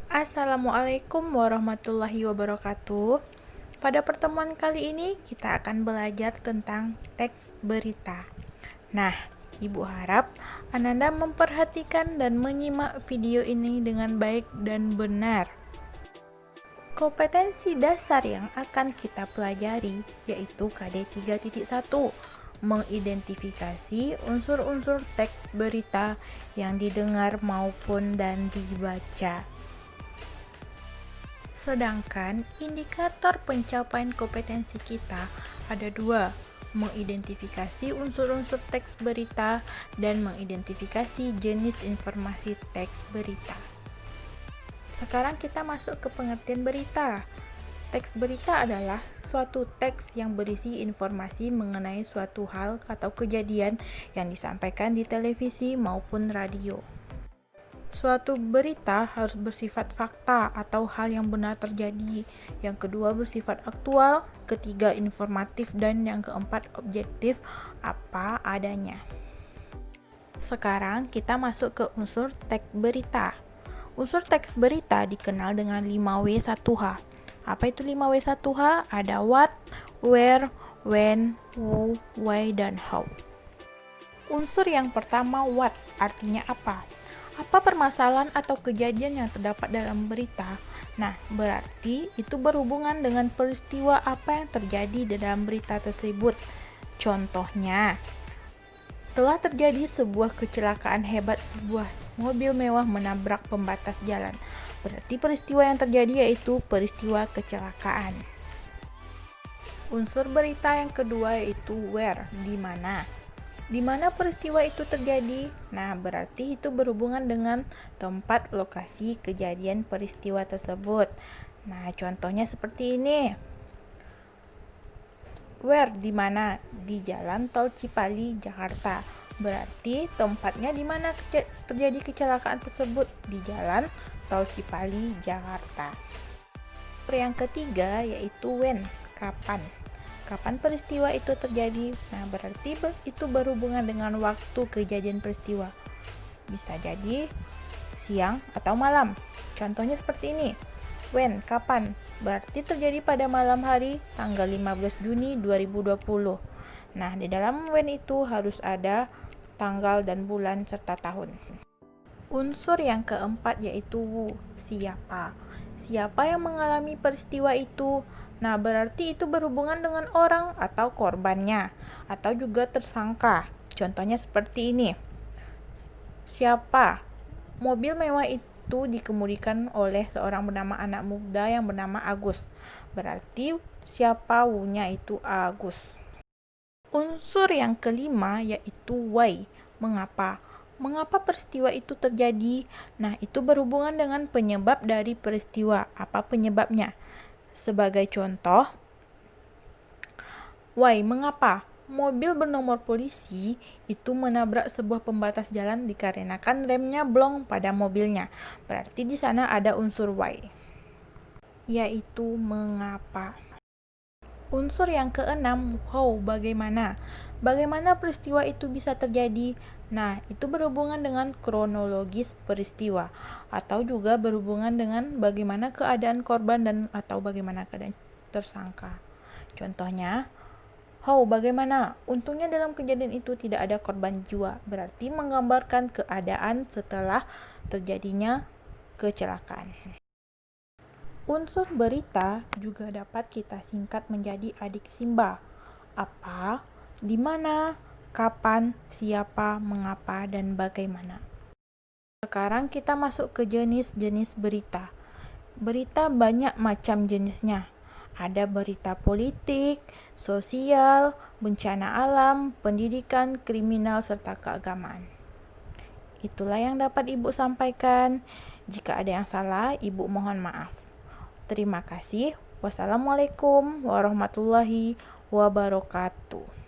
Assalamualaikum warahmatullahi wabarakatuh. Pada pertemuan kali ini kita akan belajar tentang teks berita. Nah, Ibu harap Ananda memperhatikan dan menyimak video ini dengan baik dan benar. Kompetensi dasar yang akan kita pelajari yaitu KD 3.1, mengidentifikasi unsur-unsur teks berita yang didengar maupun dan dibaca. Sedangkan indikator pencapaian kompetensi kita ada dua, mengidentifikasi unsur-unsur teks berita dan mengidentifikasi jenis informasi teks berita. Sekarang kita masuk ke pengertian berita. Teks berita adalah suatu teks yang berisi informasi mengenai suatu hal atau kejadian yang disampaikan di televisi maupun radio. Suatu berita harus bersifat fakta atau hal yang benar terjadi. Yang kedua bersifat aktual, ketiga informatif, dan yang keempat objektif apa adanya. Sekarang kita masuk ke unsur teks berita. Unsur teks berita dikenal dengan 5W1H. Apa itu 5W1H? Ada what, where, when, who, why, dan how. Unsur yang pertama what, artinya apa? Apa permasalahan atau kejadian yang terdapat dalam berita? Nah, berarti itu berhubungan dengan peristiwa apa yang terjadi di dalam berita tersebut. Contohnya, telah terjadi sebuah kecelakaan hebat, sebuah mobil mewah menabrak pembatas jalan. Berarti peristiwa yang terjadi yaitu peristiwa kecelakaan. Unsur berita yang kedua yaitu where, di mana. Di mana peristiwa itu terjadi? Nah, berarti itu berhubungan dengan tempat lokasi kejadian peristiwa tersebut. Nah, contohnya seperti ini. Where, di mana? Di Jalan Tol Cipali, Jakarta. Berarti tempatnya di mana terjadi kecelakaan tersebut? Di Jalan Tol Cipali, Jakarta. Yang ketiga yaitu when, kapan. Kapan peristiwa itu terjadi? Nah, berarti itu berhubungan dengan waktu kejadian peristiwa. Bisa jadi siang atau malam. Contohnya seperti ini. When, kapan? Berarti terjadi pada malam hari tanggal 15 Juni 2020. Nah, di dalam when itu harus ada tanggal dan bulan serta tahun. Unsur yang keempat yaitu who, siapa. Siapa yang mengalami peristiwa itu? Nah, berarti itu berhubungan dengan orang atau korbannya, atau juga tersangka. Contohnya seperti ini. Siapa? Mobil mewah itu dikemudikan oleh seorang bernama anak muda yang bernama Agus. Berarti siapa who-nya itu Agus. Unsur yang kelima yaitu why, mengapa. Mengapa peristiwa itu terjadi? Nah, itu berhubungan dengan penyebab dari peristiwa. Apa penyebabnya? Sebagai contoh, why, mengapa? Mobil bernomor polisi itu menabrak sebuah pembatas jalan dikarenakan remnya blong pada mobilnya. Berarti di sana ada unsur why, yaitu mengapa. Unsur yang keenam, how, bagaimana. Bagaimana peristiwa itu bisa terjadi? Nah, itu berhubungan dengan kronologis peristiwa atau juga berhubungan dengan bagaimana keadaan korban dan atau bagaimana keadaan tersangka. Contohnya, how, bagaimana? Untungnya dalam kejadian itu tidak ada korban jiwa. Berarti menggambarkan keadaan setelah terjadinya kecelakaan. Unsur berita juga dapat kita singkat menjadi adik Simba. Apa, di mana, kapan, siapa, mengapa, dan bagaimana. Sekarang kita masuk ke jenis-jenis berita. Berita banyak macam jenisnya. Ada berita politik, sosial, bencana alam, pendidikan, kriminal, serta keagamaan. Itulah yang dapat Ibu sampaikan. Jika ada yang salah, Ibu mohon maaf. Terima kasih. Wassalamualaikum warahmatullahi wabarakatuh.